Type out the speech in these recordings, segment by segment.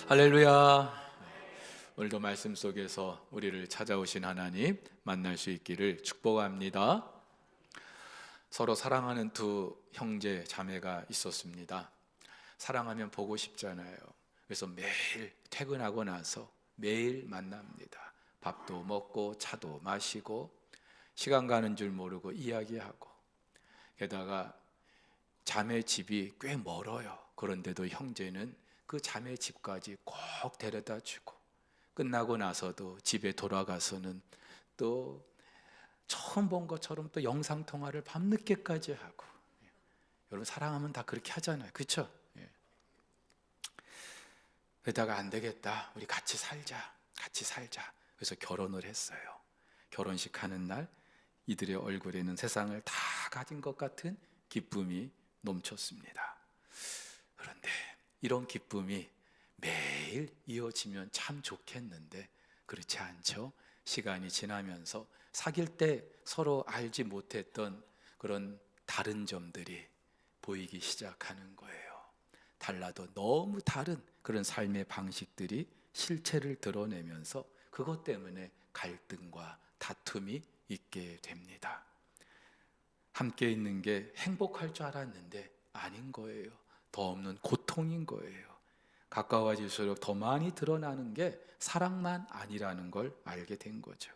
할렐루야. 오늘도 말씀 속에서 우리를 찾아오신 하나님 만날 수 있기를 축복합니다. 서로 사랑하는 두 형제 자매가 있었습니다. 사랑하면 보고 싶잖아요. 그래서 매일 퇴근하고 나서 매일 만납니다. 밥도 먹고 차도 마시고 시간 가는 줄 모르고 이야기하고, 게다가 자매 집이 꽤 멀어요. 그런데도 형제는 그 자매 집까지 꼭 데려다 주고, 끝나고 나서도 집에 돌아가서는 또 처음 본 것처럼 또 영상통화를 밤늦게까지 하고. 여러분, 사랑하면 다 그렇게 하잖아요, 그렇죠? 그러다가 안 되겠다, 우리 같이 살자. 그래서 결혼을 했어요. 결혼식 하는 날 이들의 얼굴에는 세상을 다 가진 것 같은 기쁨이 넘쳤습니다. 그런데 이런 기쁨이 매일 이어지면 참 좋겠는데 그렇지 않죠? 시간이 지나면서 사귈 때 서로 알지 못했던 그런 다른 점들이 보이기 시작하는 거예요. 달라도 너무 다른 그런 삶의 방식들이 실체를 드러내면서 그것 때문에 갈등과 다툼이 있게 됩니다. 함께 있는 게 행복할 줄 알았는데 아닌 거예요. 더 없는 고통인 거예요. 가까워질수록 더 많이 드러나는 게 사랑만 아니라는 걸 알게 된 거죠.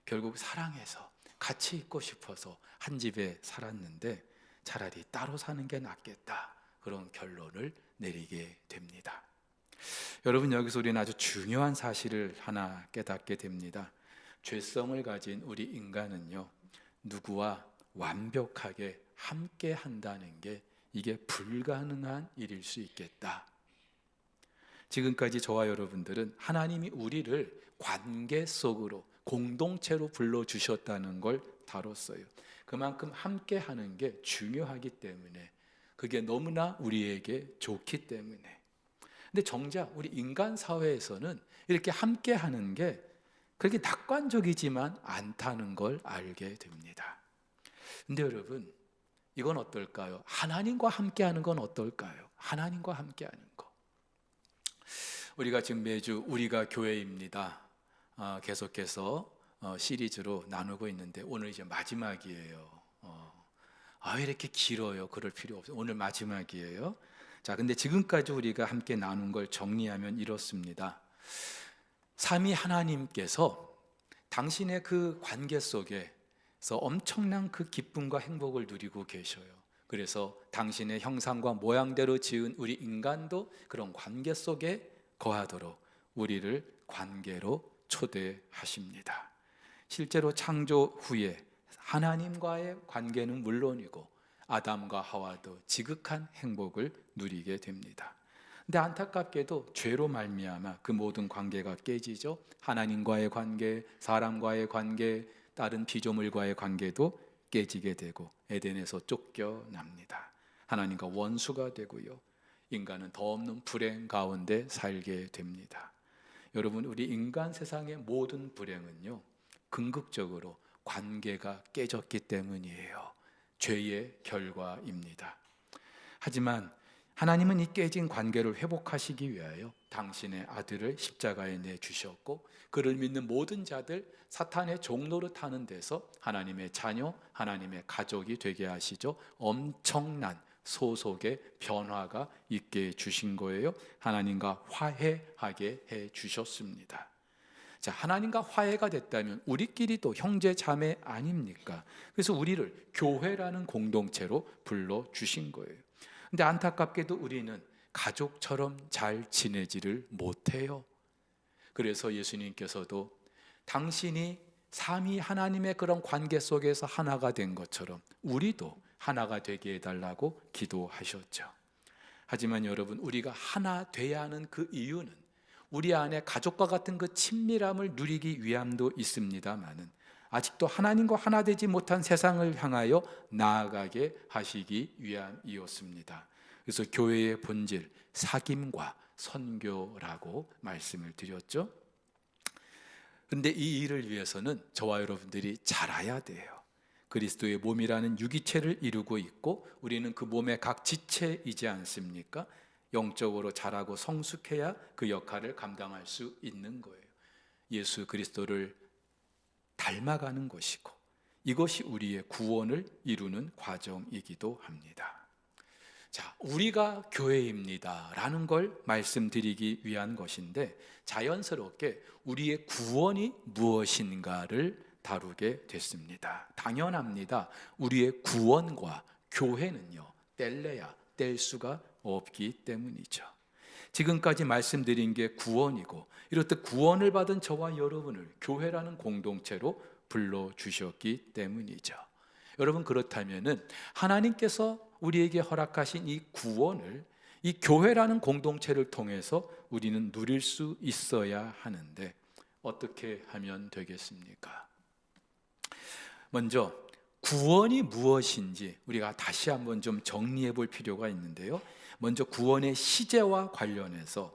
결국 사랑해서 같이 있고 싶어서 한 집에 살았는데 차라리 따로 사는 게 낫겠다, 그런 결론을 내리게 됩니다. 여러분, 여기서 우리는 아주 중요한 사실을 하나 깨닫게 됩니다. 죄성을 가진 우리 인간은요, 누구와 완벽하게 함께 한다는 게 이게 불가능한 일일 수 있겠다. 지금까지 저와 여러분들은 하나님이 우리를 관계 속으로 공동체로 불러주셨다는 걸 다뤘어요. 그만큼 함께 하는 게 중요하기 때문에, 그게 너무나 우리에게 좋기 때문에. 근데 정작 우리 인간 사회에서는 이렇게 함께 하는 게 그렇게 낙관적이지만 않다는 걸 알게 됩니다. 근데 여러분, 이건 어떨까요? 하나님과 함께 하는 건 어떨까요? 하나님과 함께 하는 거. 우리가 지금 매주 우리가 교회입니다 계속해서 시리즈로 나누고 있는데 오늘 이제 마지막이에요. 왜 이렇게 길어요? 그럴 필요 없어요. 오늘 마지막이에요. 자, 근데 지금까지 우리가 함께 나눈 걸 정리하면 이렇습니다. 삼위 하나님께서 당신의 그 관계 속에서 엄청난 그 기쁨과 행복을 누리고 계셔요. 그래서 당신의 형상과 모양대로 지은 우리 인간도 그런 관계 속에 거하도록 우리를 관계로 초대하십니다. 실제로 창조 후에 하나님과의 관계는 물론이고 아담과 하와도 지극한 행복을 누리게 됩니다. 근데 안타깝게도 죄로 말미암아 그 모든 관계가 깨지죠. 하나님과의 관계, 사람과의 관계, 다른 피조물과의 관계도 깨지게 되고 에덴에서 쫓겨납니다. 하나님과 원수가 되고요, 인간은 더 없는 불행 가운데 살게 됩니다. 여러분, 우리 인간 세상의 모든 불행은요, 궁극적으로 관계가 깨졌기 때문이에요. 죄의 결과입니다. 하지만 하나님은 이 깨진 관계를 회복하시기 위하여 당신의 아들을 십자가에 내주셨고, 그를 믿는 모든 자들 사탄의 종노릇 하는 데서 하나님의 자녀, 하나님의 가족이 되게 하시죠. 엄청난 소속의 변화가 있게 해주신 거예요. 하나님과 화해하게 해주셨습니다. 자, 하나님과 화해가 됐다면 우리끼리도 형제 자매 아닙니까? 그래서 우리를 교회라는 공동체로 불러주신 거예요. 근데 안타깝게도 우리는 가족처럼 잘 지내지를 못해요. 그래서 예수님께서도 당신이 삼위 하나님의 그런 관계 속에서 하나가 된 것처럼 우리도 하나가 되게 해달라고 기도하셨죠. 하지만 여러분, 우리가 하나 돼야 하는 그 이유는 우리 안에 가족과 같은 그 친밀함을 누리기 위함도 있습니다마는 아직도 하나님과 하나 되지 못한 세상을 향하여 나아가게 하시기 위함이었습니다. 그래서 교회의 본질, 사귐과 선교라고 말씀을 드렸죠. 그런데 이 일을 위해서는 저와 여러분들이 잘 알아야 돼요. 그리스도의 몸이라는 유기체를 이루고 있고 우리는 그 몸의 각 지체이지 않습니까? 영적으로 자라고 성숙해야 그 역할을 감당할 수 있는 거예요. 예수 그리스도를 닮아가는 것이고 이것이 우리의 구원을 이루는 과정이기도 합니다. 자, 우리가 교회입니다 라는 걸 말씀드리기 위한 것인데, 자연스럽게 우리의 구원이 무엇인가를 다루게 됐습니다. 당연합니다. 우리의 구원과 교회는요, 뗄 수가 없기 때문이죠. 지금까지 말씀드린 게 구원이고, 이렇듯 구원을 받은 저와 여러분을 교회라는 공동체로 불러주셨기 때문이죠. 여러분, 그렇다면은 하나님께서 우리에게 허락하신 이 구원을 이 교회라는 공동체를 통해서 우리는 누릴 수 있어야 하는데 어떻게 하면 되겠습니까? 먼저 구원이 무엇인지 우리가 다시 한번 좀 정리해 볼 필요가 있는데요. 먼저 구원의 시제와 관련해서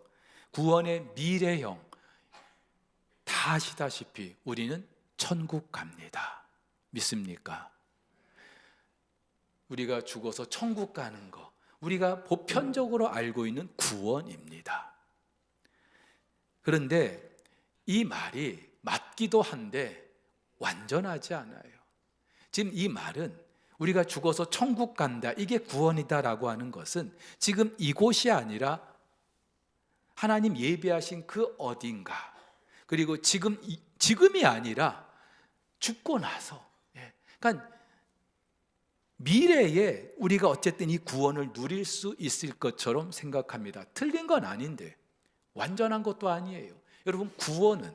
구원의 미래형, 다 아시다시피 우리는 천국 갑니다. 믿습니까? 우리가 죽어서 천국 가는 거, 우리가 보편적으로 알고 있는 구원입니다. 그런데 이 말이 맞기도 한데 완전하지 않아요. 지금 이 말은 우리가 죽어서 천국 간다, 이게 구원이다라고 하는 것은 지금 이곳이 아니라 하나님 예비하신 그 어딘가, 그리고 지금이 아니라 죽고 나서, 그러니까 미래에 우리가 어쨌든 이 구원을 누릴 수 있을 것처럼 생각합니다. 틀린 건 아닌데 완전한 것도 아니에요. 여러분, 구원은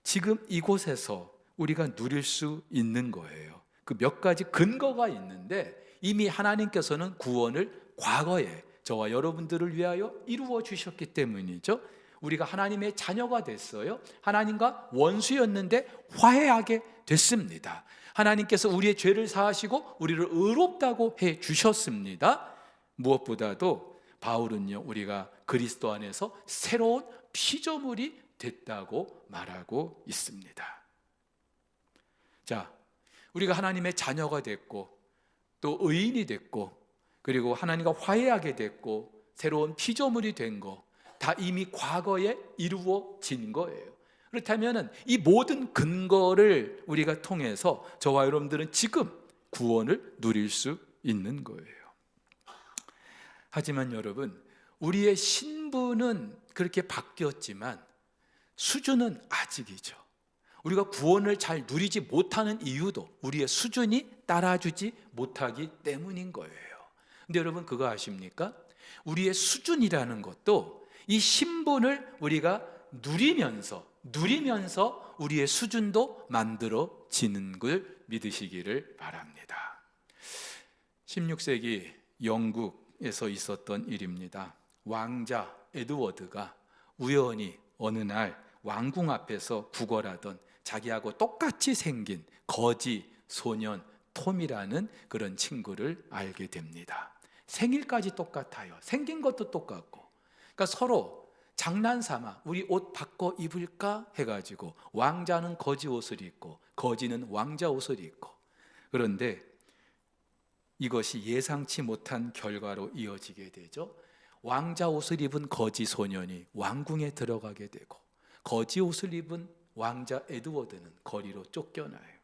지금 이곳에서 우리가 누릴 수 있는 거예요. 그 몇 가지 근거가 있는데 이미 하나님께서는 구원을 과거에 저와 여러분들을 위하여 이루어 주셨기 때문이죠. 우리가 하나님의 자녀가 됐어요. 하나님과 원수였는데 화해하게 됐습니다. 하나님께서 우리의 죄를 사하시고 우리를 의롭다고 해 주셨습니다. 무엇보다도 바울은요, 우리가 그리스도 안에서 새로운 피조물이 됐다고 말하고 있습니다. 자, 우리가 하나님의 자녀가 됐고 또 의인이 됐고 그리고 하나님과 화해하게 됐고 새로운 피조물이 된 거, 다 이미 과거에 이루어진 거예요. 그렇다면 이 모든 근거를 우리가 통해서 저와 여러분들은 지금 구원을 누릴 수 있는 거예요. 하지만 여러분, 우리의 신분은 그렇게 바뀌었지만 수준은 아직이죠. 우리가 구원을 잘 누리지 못하는 이유도 우리의 수준이 따라주지 못하기 때문인 거예요. 근데 여러분, 그거 아십니까? 우리의 수준이라는 것도 이 신분을 우리가 누리면서 우리의 수준도 만들어지는 걸 믿으시기를 바랍니다. 16세기 영국에서 있었던 일입니다. 왕자 에드워드가 우연히 어느 날 왕궁 앞에서 구걸하던 자기하고 똑같이 생긴 거지 소년 톰이라는 그런 친구를 알게 됩니다. 생일까지 똑같아요. 생긴 것도 똑같고. 그러니까 서로 장난삼아 우리 옷 바꿔 입을까 해가지고 왕자는 거지 옷을 입고 거지는 왕자 옷을 입고, 그런데 이것이 예상치 못한 결과로 이어지게 되죠. 왕자 옷을 입은 거지 소년이 왕궁에 들어가게 되고 거지 옷을 입은 왕자 에드워드는 거리로 쫓겨나요.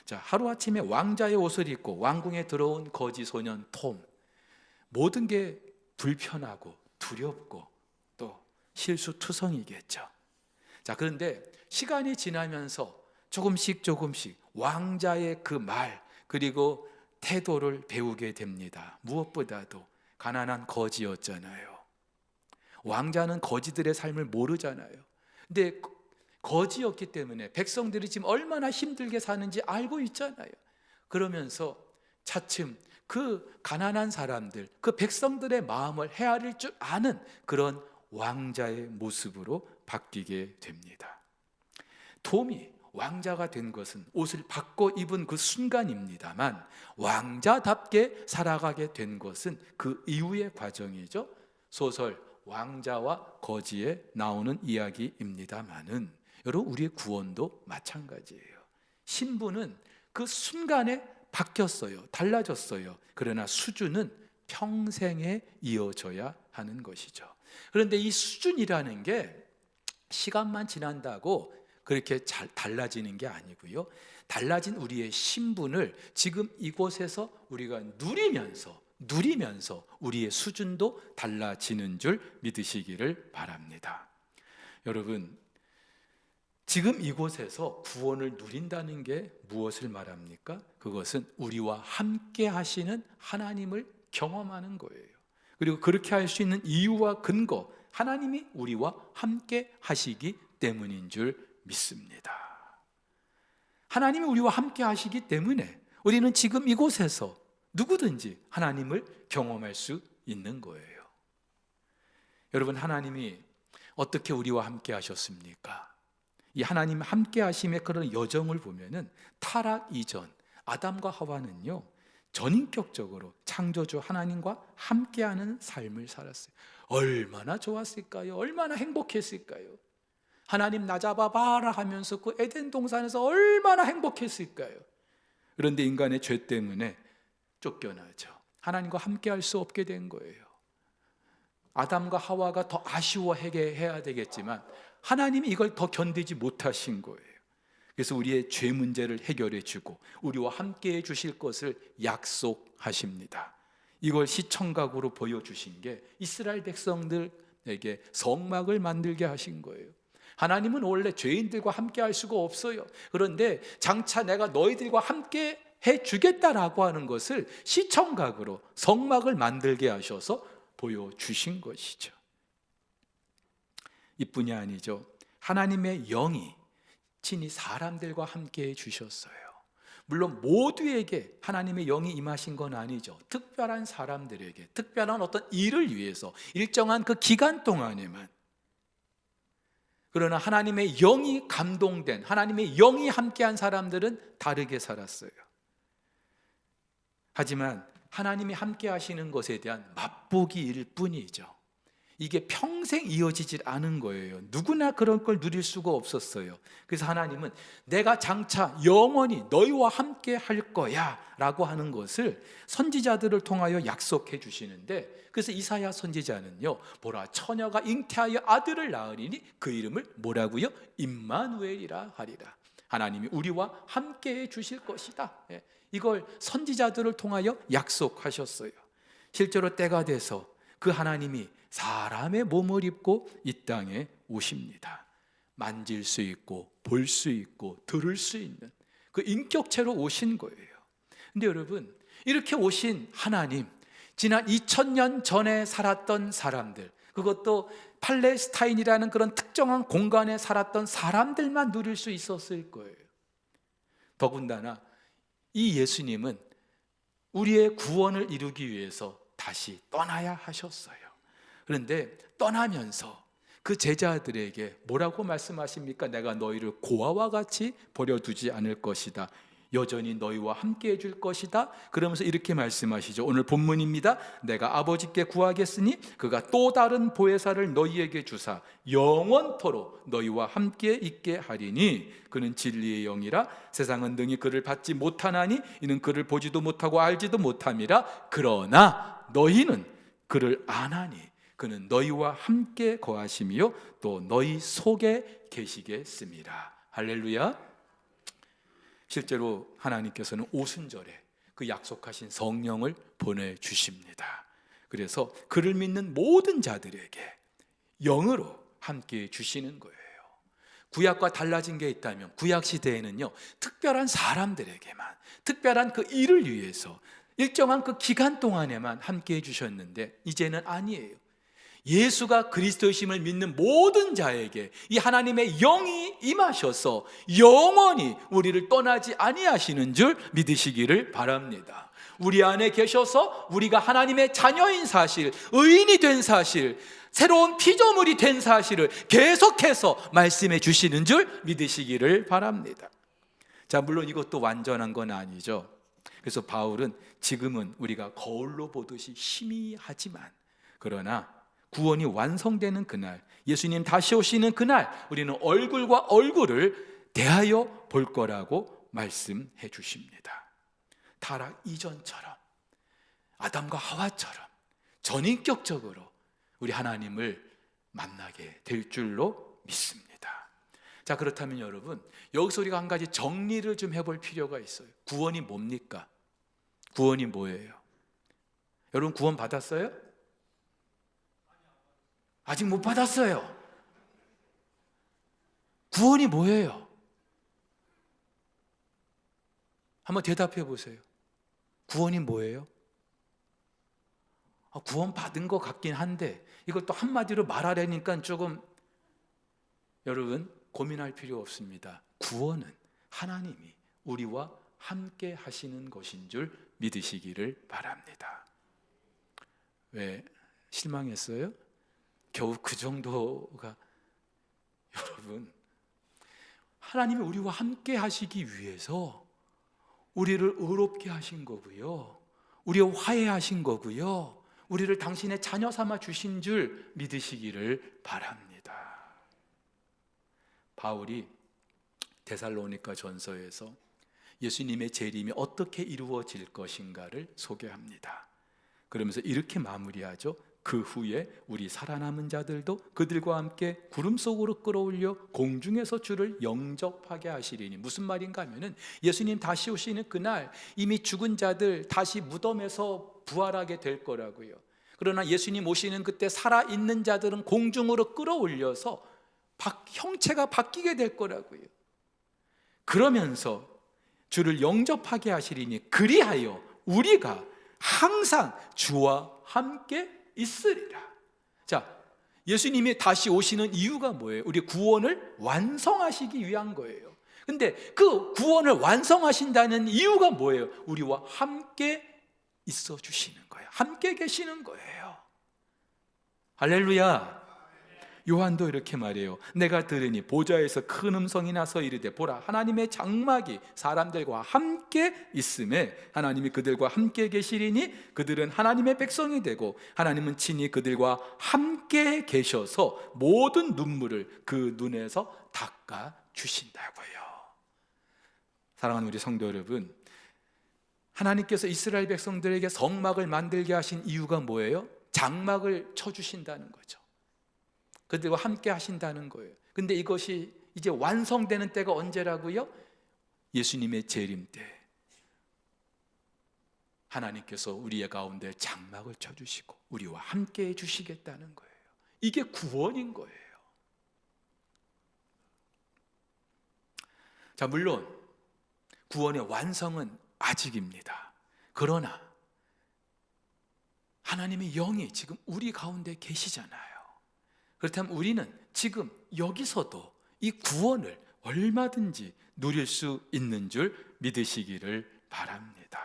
자, 하루아침에 왕자의 옷을 입고 왕궁에 들어온 거지 소년 톰, 모든 게 불편하고 두렵고 또 실수투성이겠죠. 자, 그런데 시간이 지나면서 조금씩 왕자의 그 말 그리고 태도를 배우게 됩니다. 무엇보다도 가난한 거지였잖아요. 왕자는 거지들의 삶을 모르잖아요. 근데 거지였기 때문에 백성들이 지금 얼마나 힘들게 사는지 알고 있잖아요. 그러면서 차츰 그 가난한 사람들, 그 백성들의 마음을 헤아릴 줄 아는 그런 왕자의 모습으로 바뀌게 됩니다. 톰이 왕자가 된 것은 옷을 바꿔 입은 그 순간입니다만 왕자답게 살아가게 된 것은 그 이후의 과정이죠. 소설 왕자와 거지에 나오는 이야기입니다만은 여러분, 우리의 구원도 마찬가지예요. 신분은 그 순간에 바뀌었어요. 달라졌어요. 그러나 수준은 평생에 이어져야 하는 것이죠. 그런데 이 수준이라는 게 시간만 지난다고 그렇게 잘 달라지는 게 아니고요. 달라진 우리의 신분을 지금 이곳에서 우리가 누리면서 우리의 수준도 달라지는 줄 믿으시기를 바랍니다. 여러분, 지금 이곳에서 구원을 누린다는 게 무엇을 말합니까? 그것은 우리와 함께 하시는 하나님을 경험하는 거예요. 그리고 그렇게 할 수 있는 이유와 근거, 하나님이 우리와 함께 하시기 때문인 줄 믿습니다. 하나님이 우리와 함께 하시기 때문에 우리는 지금 이곳에서 누구든지 하나님을 경험할 수 있는 거예요. 여러분, 하나님이 어떻게 우리와 함께 하셨습니까? 이 하나님 함께 하심의 그런 여정을 보면은 타락 이전 아담과 하와는요, 전인격적으로 창조주 하나님과 함께하는 삶을 살았어요. 얼마나 좋았을까요? 얼마나 행복했을까요? 하나님 나 잡아봐라 하면서 그 에덴 동산에서 얼마나 행복했을까요? 그런데 인간의 죄 때문에 쫓겨나죠. 하나님과 함께할 수 없게 된 거예요. 아담과 하와가 더 아쉬워하게 해야 되겠지만 하나님이 이걸 더 견디지 못하신 거예요. 그래서 우리의 죄 문제를 해결해 주고 우리와 함께 해 주실 것을 약속하십니다. 이걸 시청각으로 보여주신 게 이스라엘 백성들에게 성막을 만들게 하신 거예요. 하나님은 원래 죄인들과 함께 할 수가 없어요. 그런데 장차 내가 너희들과 함께 해주겠다라고 하는 것을 시청각으로 성막을 만들게 하셔서 보여주신 것이죠. 이뿐이 아니죠. 하나님의 영이 친히 사람들과 함께 해주셨어요. 물론 모두에게 하나님의 영이 임하신 건 아니죠. 특별한 사람들에게, 특별한 어떤 일을 위해서 일정한 그 기간 동안에만. 그러나 하나님의 영이 감동된, 하나님의 영이 함께한 사람들은 다르게 살았어요. 하지만 하나님이 함께 하시는 것에 대한 맛보기일 뿐이죠. 이게 평생 이어지질 않은 거예요. 누구나 그런 걸 누릴 수가 없었어요. 그래서 하나님은 내가 장차 영원히 너희와 함께 할 거야 라고 하는 것을 선지자들을 통하여 약속해 주시는데, 그래서 이사야 선지자는요, 보라 처녀가 잉태하여 아들을 낳으리니 그 이름을 뭐라고요? 임마누엘이라 하리라. 하나님이 우리와 함께 해 주실 것이다. 이걸 선지자들을 통하여 약속하셨어요. 실제로 때가 돼서 그 하나님이 사람의 몸을 입고 이 땅에 오십니다. 만질 수 있고 볼 수 있고 들을 수 있는 그 인격체로 오신 거예요. 근데 여러분, 이렇게 오신 하나님, 지난 2000년 전에 살았던 사람들, 그것도 팔레스타인이라는 그런 특정한 공간에 살았던 사람들만 누릴 수 있었을 거예요. 더군다나 이 예수님은 우리의 구원을 이루기 위해서 다시 떠나야 하셨어요. 그런데 떠나면서 그 제자들에게 뭐라고 말씀하십니까? 내가 너희를 고아와 같이 버려두지 않을 것이다. 여전히 너희와 함께 해줄 것이다. 그러면서 이렇게 말씀하시죠. 오늘 본문입니다. 내가 아버지께 구하겠으니 그가 또 다른 보혜사를 너희에게 주사 영원토록 너희와 함께 있게 하리니 그는 진리의 영이라. 세상은 능히 그를 받지 못하나니 이는 그를 보지도 못하고 알지도 못함이라. 그러나 너희는 그를 아나니 그는 너희와 함께 거하시며 또 너희 속에 계시겠습니다. 할렐루야. 실제로 하나님께서는 오순절에 그 약속하신 성령을 보내주십니다. 그래서 그를 믿는 모든 자들에게 영으로 함께 주시는 거예요. 구약과 달라진 게 있다면 구약 시대에는요, 특별한 사람들에게만, 특별한 그 일을 위해서 일정한 그 기간 동안에만 함께 해주셨는데 이제는 아니에요. 예수가 그리스도이심을 믿는 모든 자에게 이 하나님의 영이 임하셔서 영원히 우리를 떠나지 아니하시는 줄 믿으시기를 바랍니다. 우리 안에 계셔서 우리가 하나님의 자녀인 사실, 의인이 된 사실, 새로운 피조물이 된 사실을 계속해서 말씀해 주시는 줄 믿으시기를 바랍니다. 자, 물론 이것도 완전한 건 아니죠. 그래서 바울은 지금은 우리가 거울로 보듯이 희미하지만, 그러나 구원이 완성되는 그날, 예수님 다시 오시는 그날 우리는 얼굴과 얼굴을 대하여 볼 거라고 말씀해 주십니다. 타락 이전처럼, 아담과 하와처럼 전인격적으로 우리 하나님을 만나게 될 줄로 믿습니다. 자, 그렇다면 여러분, 여기서 우리가 한 가지 정리를 좀 해볼 필요가 있어요. 구원이 뭡니까? 구원이 뭐예요? 여러분, 구원 받았어요? 아직 못 받았어요. 구원이 뭐예요? 한번 대답해 보세요. 구원이 뭐예요? 구원 받은 것 같긴 한데 이것도 한마디로 말하려니까 조금 여러분 고민할 필요 없습니다. 구원은 하나님이 우리와 함께 하시는 것인 줄 믿으시기를 바랍니다. 왜 실망했어요? 겨우 그 정도가 여러분, 하나님이 우리와 함께 하시기 위해서 우리를 의롭게 하신 거고요, 우리와 화해하신 거고요, 우리를 당신의 자녀 삼아 주신 줄 믿으시기를 바랍니다. 바울이 데살로니가 전서에서 예수님의 재림이 어떻게 이루어질 것인가를 소개합니다. 그러면서 이렇게 마무리하죠. 그 후에 우리 살아남은 자들도 그들과 함께 구름 속으로 끌어올려 공중에서 주를 영접하게 하시리니. 무슨 말인가 하면은 예수님 다시 오시는 그날 이미 죽은 자들 다시 무덤에서 부활하게 될 거라고요. 그러나 예수님 오시는 그때 살아있는 자들은 공중으로 끌어올려서 형체가 바뀌게 될 거라고요. 그러면서 주를 영접하게 하시리니 그리하여 우리가 항상 주와 함께 있으리라. 자, 예수님이 다시 오시는 이유가 뭐예요? 우리 구원을 완성하시기 위한 거예요. 근데 그 구원을 완성하신다는 이유가 뭐예요? 우리와 함께 있어 주시는 거예요. 함께 계시는 거예요. 할렐루야. 요한도 이렇게 말해요. 내가 들으니 보좌에서 큰 음성이 나서 이르되 보라, 하나님의 장막이 사람들과 함께 있음에 하나님이 그들과 함께 계시리니 그들은 하나님의 백성이 되고 하나님은 친히 그들과 함께 계셔서 모든 눈물을 그 눈에서 닦아 주신다고요. 사랑하는 우리 성도 여러분, 하나님께서 이스라엘 백성들에게 성막을 만들게 하신 이유가 뭐예요? 장막을 쳐주신다는 거죠. 그들과 함께 하신다는 거예요. 근데 이것이 이제 완성되는 때가 언제라고요? 예수님의 재림 때 하나님께서 우리의 가운데 장막을 쳐주시고 우리와 함께 해주시겠다는 거예요. 이게 구원인 거예요. 자, 물론 구원의 완성은 아직입니다. 그러나 하나님의 영이 지금 우리 가운데 계시잖아요. 그렇다면 우리는 지금 여기서도 이 구원을 얼마든지 누릴 수 있는 줄 믿으시기를 바랍니다.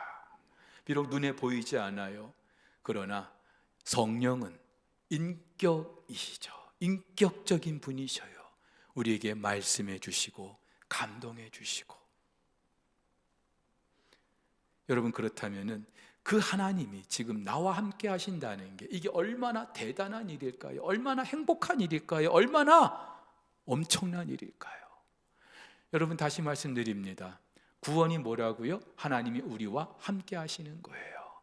비록 눈에 보이지 않아요. 그러나 성령은 인격이시죠. 인격적인 분이셔요. 우리에게 말씀해 주시고 감동해 주시고. 여러분, 그렇다면은 그 하나님이 지금 나와 함께 하신다는 게 이게 얼마나 대단한 일일까요? 얼마나 행복한 일일까요? 얼마나 엄청난 일일까요? 여러분, 다시 말씀드립니다. 구원이 뭐라고요? 하나님이 우리와 함께 하시는 거예요.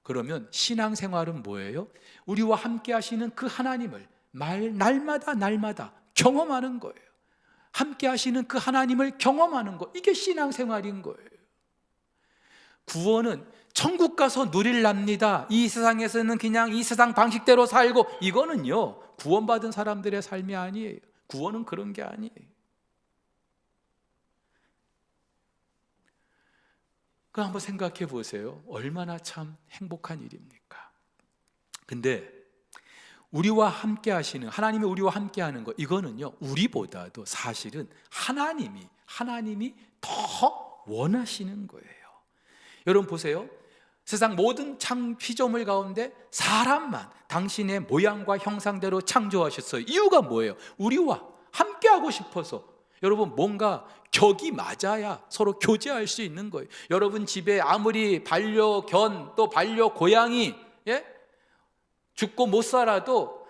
그러면 신앙생활은 뭐예요? 우리와 함께 하시는 그 하나님을 날마다 경험하는 거예요. 함께 하시는 그 하나님을 경험하는 거, 이게 신앙생활인 거예요. 구원은 천국 가서 누릴랍니다. 이 세상에서는 그냥 이 세상 방식대로 살고, 이거는요 구원받은 사람들의 삶이 아니에요. 구원은 그런 게 아니에요. 그 한번 생각해 보세요. 얼마나 참 행복한 일입니까? 근데 우리와 함께 하시는 하나님이 우리와 함께 하는 거, 이거는요 우리보다도 사실은 하나님이 더 원하시는 거예요. 여러분 보세요. 세상 모든 피조물 가운데 사람만 당신의 모양과 형상대로 창조하셨어요. 이유가 뭐예요? 우리와 함께하고 싶어서. 여러분, 뭔가 격이 맞아야 서로 교제할 수 있는 거예요. 여러분 집에 아무리 반려견 또 반려고양이 죽고 못 살아도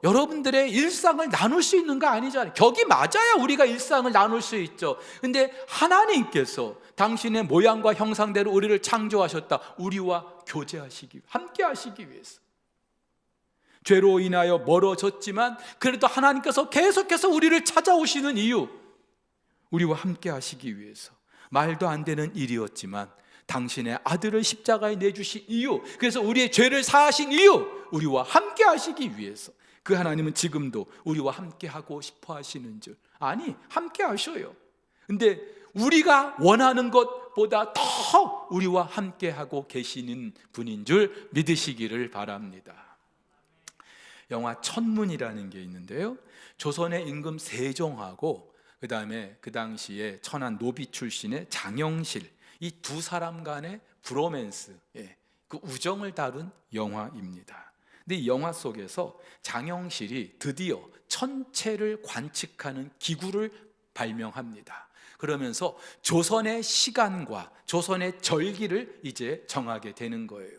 여러분들의 일상을 나눌 수 있는 거 아니잖아요. 격이 맞아야 우리가 일상을 나눌 수 있죠. 근데 하나님께서 당신의 모양과 형상대로 우리를 창조하셨다. 우리와 교제하시기, 함께 하시기 위해서. 죄로 인하여 멀어졌지만 그래도 하나님께서 계속해서 우리를 찾아오시는 이유, 우리와 함께 하시기 위해서. 말도 안 되는 일이었지만 당신의 아들을 십자가에 내주신 이유, 그래서 우리의 죄를 사하신 이유, 우리와 함께 하시기 위해서. 그 하나님은 지금도 우리와 함께 하고 싶어 하시는 줄. 아니, 함께 하셔요. 근데 우리가 원하는 것보다 더 우리와 함께 하고 계시는 분인 줄 믿으시기를 바랍니다. 영화 천문이라는 게 있는데요, 조선의 임금 세종하고 그 다음에 그 당시에 천안 노비 출신의 장영실, 이 두 사람 간의 브로맨스, 그 우정을 다룬 영화입니다. 근데 이 영화 속에서 장영실이 드디어 천체를 관측하는 기구를 발명합니다. 그러면서 조선의 시간과 조선의 절기를 이제 정하게 되는 거예요.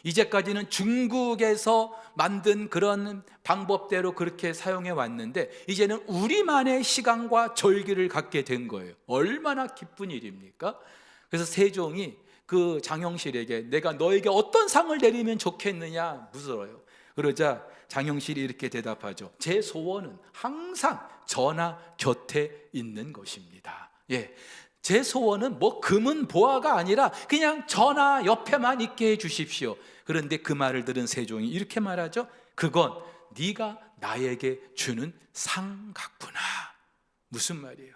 이제까지는 중국에서 만든 그런 방법대로 그렇게 사용해 왔는데 이제는 우리만의 시간과 절기를 갖게 된 거예요. 얼마나 기쁜 일입니까? 그래서 세종이 그 장영실에게 내가 너에게 어떤 상을 내리면 좋겠느냐 물어요. 그러자 장영실이 이렇게 대답하죠. 제 소원은 항상 전하 곁에 있는 것입니다. 제 소원은 뭐 금은 보화가 아니라 그냥 전하 옆에만 있게 해 주십시오. 그런데 그 말을 들은 세종이 이렇게 말하죠. 그건 네가 나에게 주는 상 같구나. 무슨 말이에요?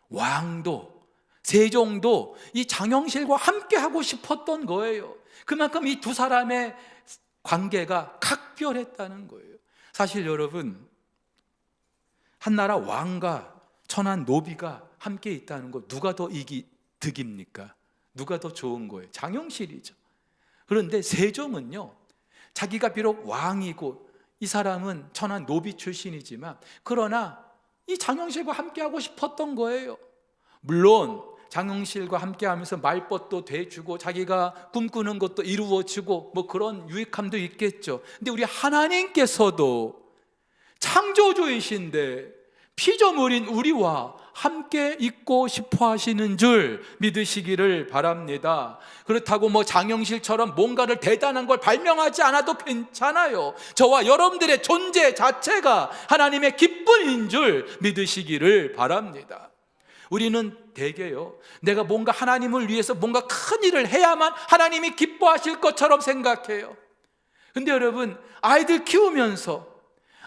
왕도 세종도 이 장영실과 함께 하고 싶었던 거예요. 그만큼 이 두 사람의 관계가 각별했다는 거예요. 사실 여러분, 한나라 왕과 천한 노비가 함께 있다는 거 누가 더 득입니까? 누가 더 좋은 거예요? 장영실이죠. 그런데 세종은요, 자기가 비록 왕이고 이 사람은 천한 노비 출신이지만 그러나 이 장영실과 함께 하고 싶었던 거예요. 물론 장영실과 함께 하면서 말벗도 돼주고 자기가 꿈꾸는 것도 이루어지고 뭐 그런 유익함도 있겠죠. 근데 우리 하나님께서도 창조주이신데 피조물인 우리와 함께 있고 싶어 하시는 줄 믿으시기를 바랍니다. 그렇다고 뭐 장영실처럼 뭔가를 대단한 걸 발명하지 않아도 괜찮아요. 저와 여러분들의 존재 자체가 하나님의 기쁨인 줄 믿으시기를 바랍니다. 우리는 대개요, 내가 뭔가 하나님을 위해서 뭔가 큰 일을 해야만 하나님이 기뻐하실 것처럼 생각해요. 근데 여러분, 아이들 키우면서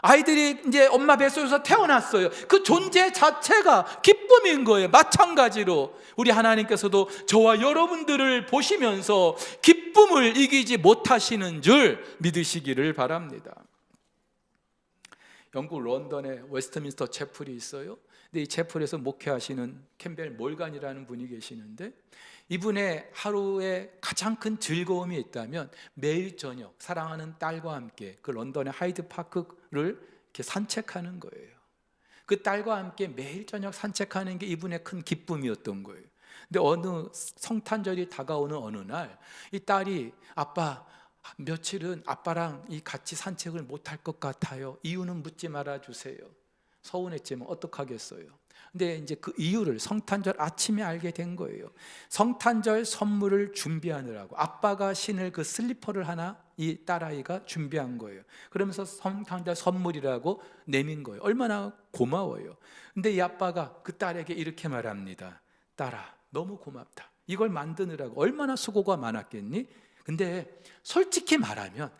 아이들이 이제 엄마 뱃속에서 태어났어요. 그 존재 자체가 기쁨인 거예요. 마찬가지로 우리 하나님께서도 저와 여러분들을 보시면서 기쁨을 이기지 못하시는 줄 믿으시기를 바랍니다. 영국 런던에 웨스트민스터 채플이 있어요. 근데 이 채플에서 목회하시는 캠벨 몰간이라는 분이 계시는데 이분의 하루에 가장 큰 즐거움이 있다면 매일 저녁 사랑하는 딸과 함께 그 런던의 하이드 파크를 이렇게 산책하는 거예요. 그 딸과 함께 매일 저녁 산책하는 게 이분의 큰 기쁨이었던 거예요. 근데 어느 성탄절이 다가오는 어느 날 이 딸이 아빠, 며칠은 아빠랑 같이 산책을 못할 것 같아요. 이유는 묻지 말아주세요. 서운했지만 어떡하겠어요. 근데 이제 그 이유를 성탄절 아침에 알게 된 거예요. 성탄절 선물을 준비하느라고 아빠가 신을 그 슬리퍼를 하나 이 딸아이가 준비한 거예요. 그러면서 성탄절 선물이라고 내민 거예요. 얼마나 고마워요. 근데 이 아빠가 그 딸에게 이렇게 말합니다. 딸아, 너무 고맙다. 이걸 만드느라고 얼마나 수고가 많았겠니? 근데 솔직히 말하면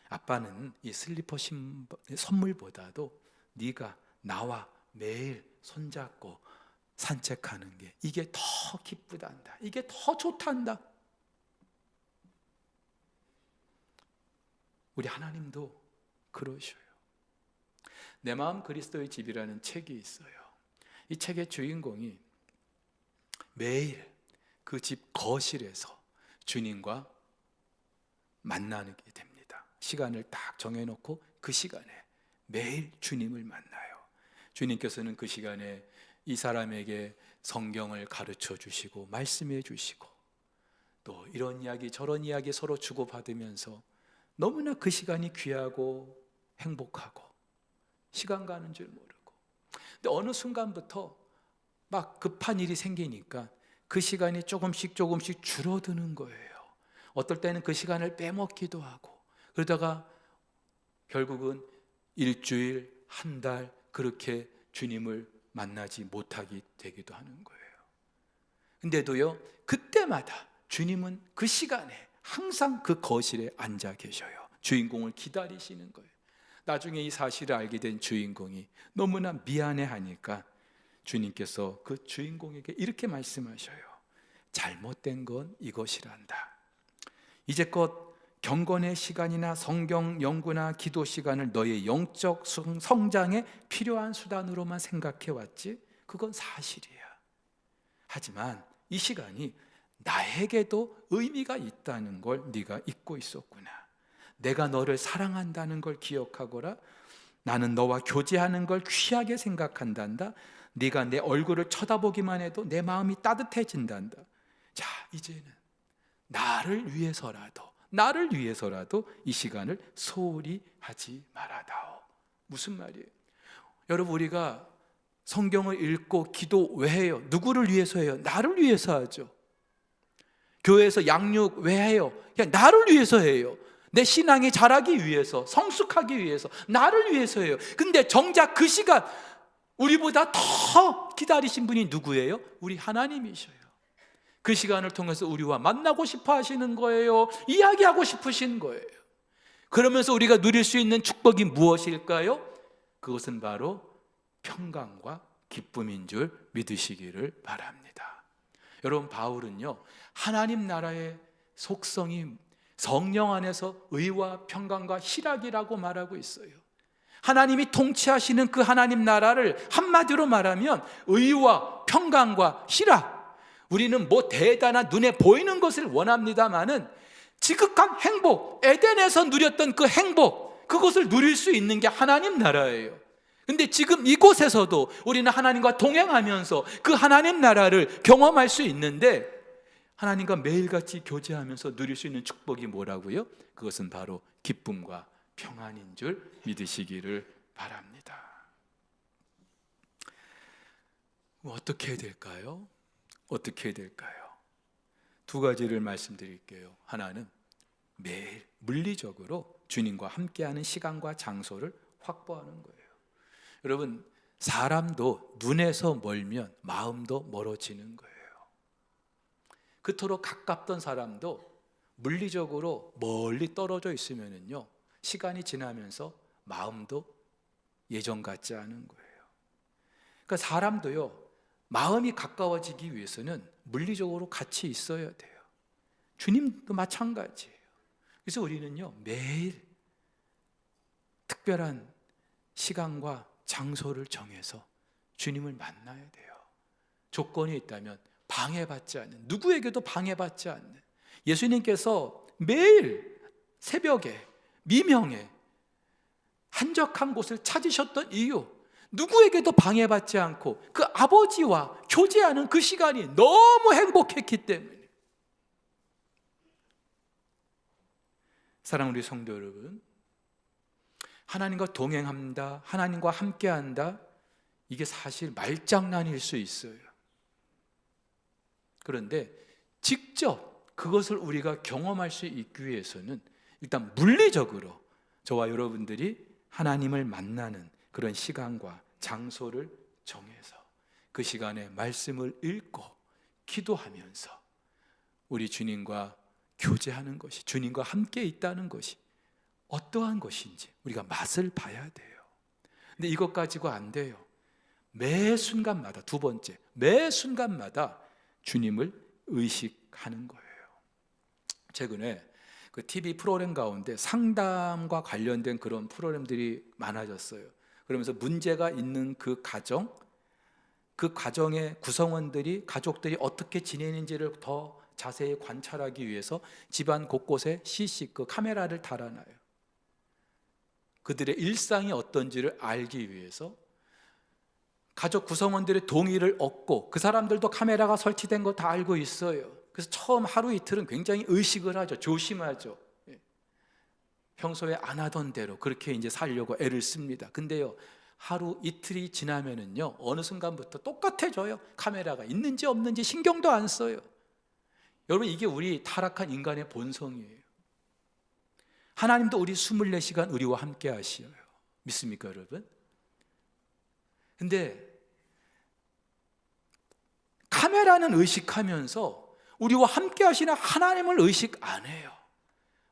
아빠는 이 슬리퍼 선물보다도 네가 나와 매일 손잡고 산책하는 게 이게 더 기쁘단다. 이게 더 좋단다. 우리 하나님도 그러셔요. 내 마음 그리스도의 집이라는 책이 있어요. 이 책의 주인공이 매일 그 집 거실에서 주님과 만나게 됩니다. 시간을 딱 정해놓고 그 시간에 매일 주님을 만나요. 주님께서는 그 시간에 이 사람에게 성경을 가르쳐 주시고 말씀해 주시고 또 이런 이야기 저런 이야기 서로 주고받으면서 너무나 그 시간이 귀하고 행복하고 시간 가는 줄 모르고, 근데 어느 순간부터 막 급한 일이 생기니까 그 시간이 조금씩 줄어드는 거예요. 어떨 때는 그 시간을 빼먹기도 하고, 그러다가 결국은 일주일, 한 달 그렇게 주님을 만나지 못하게 되기도 하는 거예요. 근데도요, 그때마다 주님은 그 시간에 항상 그 거실에 앉아 계셔요. 주인공을 기다리시는 거예요. 나중에 이 사실을 알게 된 주인공이 너무나 미안해하니까 주님께서 그 주인공에게 이렇게 말씀하셔요. 잘못된 건 이것이란다. 이제껏 경건의 시간이나 성경 연구나 기도 시간을 너의 영적 성장에 필요한 수단으로만 생각해 왔지? 그건 사실이야. 하지만 이 시간이 나에게도 의미가 있다는 걸 네가 잊고 있었구나. 내가 너를 사랑한다는 걸 기억하거라. 나는 너와 교제하는 걸 귀하게 생각한단다. 네가 내 얼굴을 쳐다보기만 해도 내 마음이 따뜻해진단다. 자, 이제는 나를 위해서라도 이 시간을 소홀히 하지 말아다오. 무슨 말이에요? 여러분, 우리가 성경을 읽고 기도 왜 해요? 누구를 위해서 해요? 나를 위해서 하죠. 교회에서 양육 왜 해요? 그냥 나를 위해서 해요. 내 신앙이 자라기 위해서, 성숙하기 위해서, 나를 위해서 해요. 근데 정작 그 시간 우리보다 더 기다리신 분이 누구예요? 우리 하나님이셔요. 그 시간을 통해서 우리와 만나고 싶어 하시는 거예요. 이야기하고 싶으신 거예요. 그러면서 우리가 누릴 수 있는 축복이 무엇일까요? 그것은 바로 평강과 기쁨인 줄 믿으시기를 바랍니다. 여러분, 바울은요, 하나님 나라의 속성이 성령 안에서 의와 평강과 희락이라고 말하고 있어요. 하나님이 통치하시는 그 하나님 나라를 한마디로 말하면 의와 평강과 희락. 우리는 뭐 대단한 눈에 보이는 것을 원합니다마는 지극한 행복, 에덴에서 누렸던 그 행복, 그것을 누릴 수 있는 게 하나님 나라예요. 근데 지금 이곳에서도 우리는 하나님과 동행하면서 그 하나님 나라를 경험할 수 있는데, 하나님과 매일같이 교제하면서 누릴 수 있는 축복이 뭐라고요? 그것은 바로 기쁨과 평안인 줄 믿으시기를 바랍니다. 어떻게 해야 될까요? 어떻게 해야 될까요? 두 가지를 말씀드릴게요. 하나는 매일 물리적으로 주님과 함께하는 시간과 장소를 확보하는 거예요. 여러분, 사람도 눈에서 멀면 마음도 멀어지는 거예요. 그토록 가깝던 사람도 물리적으로 멀리 떨어져 있으면요, 시간이 지나면서 마음도 예전 같지 않은 거예요. 그러니까 사람도요, 마음이 가까워지기 위해서는 물리적으로 같이 있어야 돼요. 주님도 마찬가지예요. 그래서 우리는요, 매일 특별한 시간과 장소를 정해서 주님을 만나야 돼요. 조건이 있다면 방해받지 않는, 누구에게도 방해받지 않는, 예수님께서 매일 새벽에 미명에 한적한 곳을 찾으셨던 이유, 누구에게도 방해받지 않고 그 아버지와 교제하는 그 시간이 너무 행복했기 때문에. 사랑하는 우리 성도 여러분, 하나님과 동행한다, 하나님과 함께한다, 이게 사실 말장난일 수 있어요. 그런데 직접 그것을 우리가 경험할 수 있기 위해서는 일단 물리적으로 저와 여러분들이 하나님을 만나는 그런 시간과 장소를 정해서 그 시간에 말씀을 읽고 기도하면서 우리 주님과 교제하는 것이, 주님과 함께 있다는 것이 어떠한 것인지 우리가 맛을 봐야 돼요. 근데 이것 가지고 안 돼요. 매 순간마다, 두 번째, 매 순간마다 주님을 의식하는 거예요. 최근에 그 TV 프로그램 가운데 상담과 관련된 그런 프로그램들이 많아졌어요. 그러면서 문제가 있는 그 가정, 그 가정의 구성원들이, 가족들이 어떻게 지내는지를 더 자세히 관찰하기 위해서 집안 곳곳에 CC 그 카메라를 달아놔요. 그들의 일상이 어떤지를 알기 위해서 가족 구성원들의 동의를 얻고, 그 사람들도 카메라가 설치된 거 다 알고 있어요. 그래서 처음 하루 이틀은 굉장히 의식을 하죠. 조심하죠. 평소에 안 하던 대로 그렇게 이제 살려고 애를 씁니다. 근데요, 하루 이틀이 지나면은요, 어느 순간부터 똑같아져요. 카메라가 있는지 없는지 신경도 안 써요. 여러분, 이게 우리 타락한 인간의 본성이에요. 하나님도 우리 24시간 우리와 함께 하시어요. 믿습니까, 여러분? 근데 카메라는 의식하면서 우리와 함께 하시는 하나님을 의식 안 해요.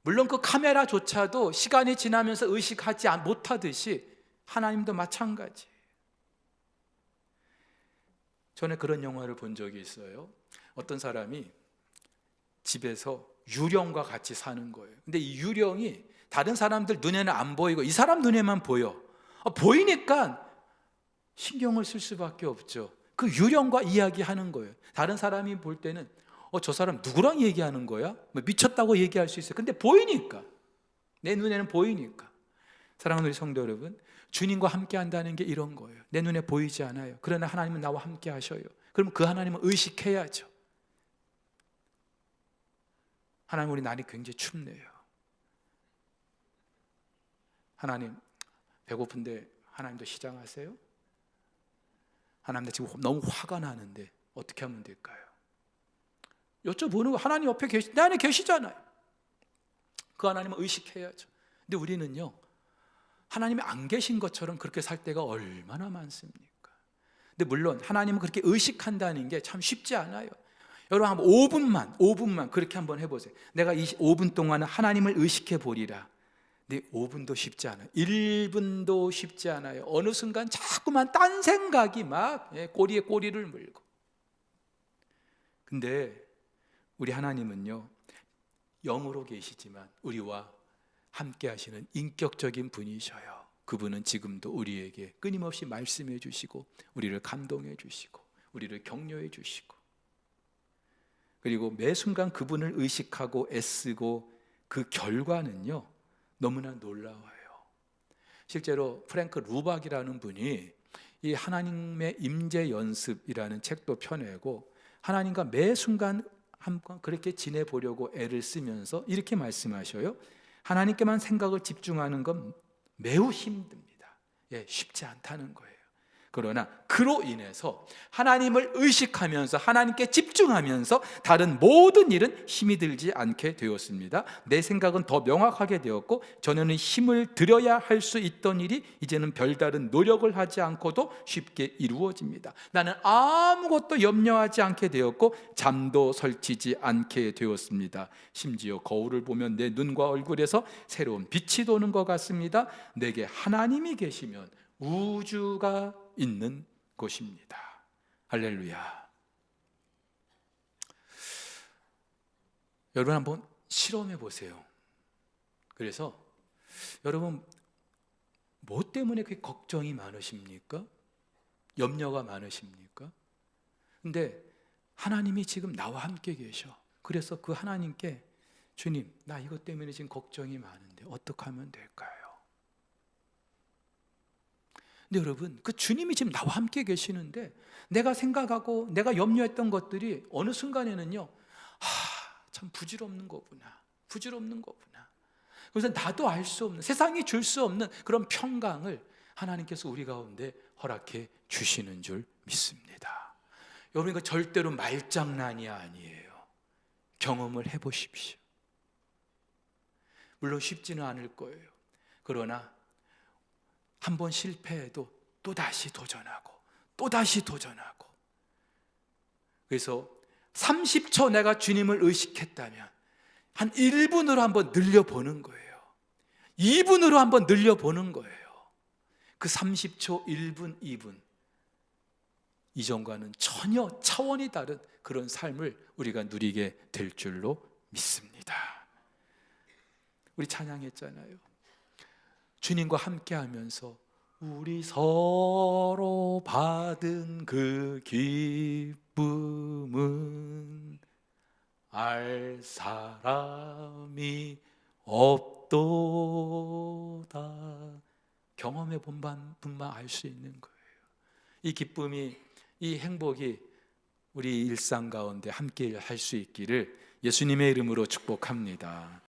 물론 그 카메라조차도 시간이 지나면서 의식하지 못하듯이 하나님도 마찬가지. 전에 그런 영화를 본 적이 있어요. 어떤 사람이 집에서 유령과 같이 사는 거예요. 근데 이 유령이 다른 사람들 눈에는 안 보이고 이 사람 눈에만 보여. 보이니까 신경을 쓸 수밖에 없죠. 그 유령과 이야기하는 거예요. 다른 사람이 볼 때는 저 사람 누구랑 얘기하는 거야? 미쳤다고 얘기할 수 있어요. 근데 보이니까, 내 눈에는 보이니까. 사랑하는 우리 성도 여러분, 주님과 함께 한다는 게 이런 거예요. 내 눈에 보이지 않아요. 그러나 하나님은 나와 함께 하셔요. 그럼 그 하나님을 의식해야죠. 하나님, 우리 날이 굉장히 춥네요. 하나님, 배고픈데 하나님도 시장하세요? 하나님, 나 지금 너무 화가 나는데 어떻게 하면 될까요? 여쭤보는 거. 하나님 옆에 내 안에 계시잖아요. 그 하나님을 의식해야죠. 근데 우리는요, 하나님이 안 계신 것처럼 그렇게 살 때가 얼마나 많습니까? 근데 물론 하나님은 그렇게 의식한다는 게 참 쉽지 않아요. 여러분 한번 5분만 그렇게 한번 해보세요. 내가 이 5분 동안 하나님을 의식해 보리라. 근데 5분도 쉽지 않아요. 1분도 쉽지 않아요. 어느 순간 자꾸만 딴 생각이 막 꼬리에 꼬리를 물고. 근데 우리 하나님은요, 영으로 계시지만 우리와 함께 하시는 인격적인 분이셔요. 그분은 지금도 우리에게 끊임없이 말씀해 주시고 우리를 감동해 주시고 우리를 격려해 주시고, 그리고 매 순간 그분을 의식하고 애쓰고 그 결과는요, 너무나 놀라워요. 실제로 프랭크 루박이라는 분이 이 하나님의 임재 연습이라는 책도 펴내고 하나님과 매 순간 한번 그렇게 지내보려고 애를 쓰면서 이렇게 말씀하셔요. 하나님께만 생각을 집중하는 건 매우 힘듭니다. 쉽지 않다는 거예요. 그러나 그로 인해서 하나님을 의식하면서 하나님께 집중하면서 다른 모든 일은 힘이 들지 않게 되었습니다. 내 생각은 더 명확하게 되었고 전에는 힘을 들여야 할 수 있던 일이 이제는 별다른 노력을 하지 않고도 쉽게 이루어집니다. 나는 아무것도 염려하지 않게 되었고 잠도 설치지 않게 되었습니다. 심지어 거울을 보면 내 눈과 얼굴에서 새로운 빛이 도는 것 같습니다. 내게 하나님이 계시면 우주가 있는 곳입니다. 할렐루야. 여러분 한번 실험해 보세요. 그래서 여러분 뭐 때문에 그렇게 걱정이 많으십니까? 염려가 많으십니까? 근데 하나님이 지금 나와 함께 계셔. 그래서 그 하나님께 주님, 나 이것 때문에 지금 걱정이 많은데 어떻게 하면 될까요? 근데 여러분, 그 주님이 지금 나와 함께 계시는데 내가 생각하고 내가 염려했던 것들이 어느 순간에는요, 참 부질없는 거구나. 그래서 나도 알 수 없는, 세상이 줄 수 없는 그런 평강을 하나님께서 우리 가운데 허락해 주시는 줄 믿습니다. 여러분, 이거 절대로 말장난이 아니에요. 경험을 해보십시오. 물론 쉽지는 않을 거예요. 그러나 한번 실패해도 또다시 도전하고 또다시 도전하고, 그래서 30초 내가 주님을 의식했다면 한 1분으로 한번 늘려보는 거예요. 2분으로 한번 늘려보는 거예요. 그 30초, 1분, 2분 이전과는 전혀 차원이 다른 그런 삶을 우리가 누리게 될 줄로 믿습니다. 우리 찬양했잖아요. 주님과 함께하면서 우리 서로 받은 그 기쁨은 알 사람이 없도다. 경험해 본 분만 알 수 있는 거예요. 이 기쁨이, 이 행복이 우리 일상 가운데 함께 할 수 있기를 예수님의 이름으로 축복합니다.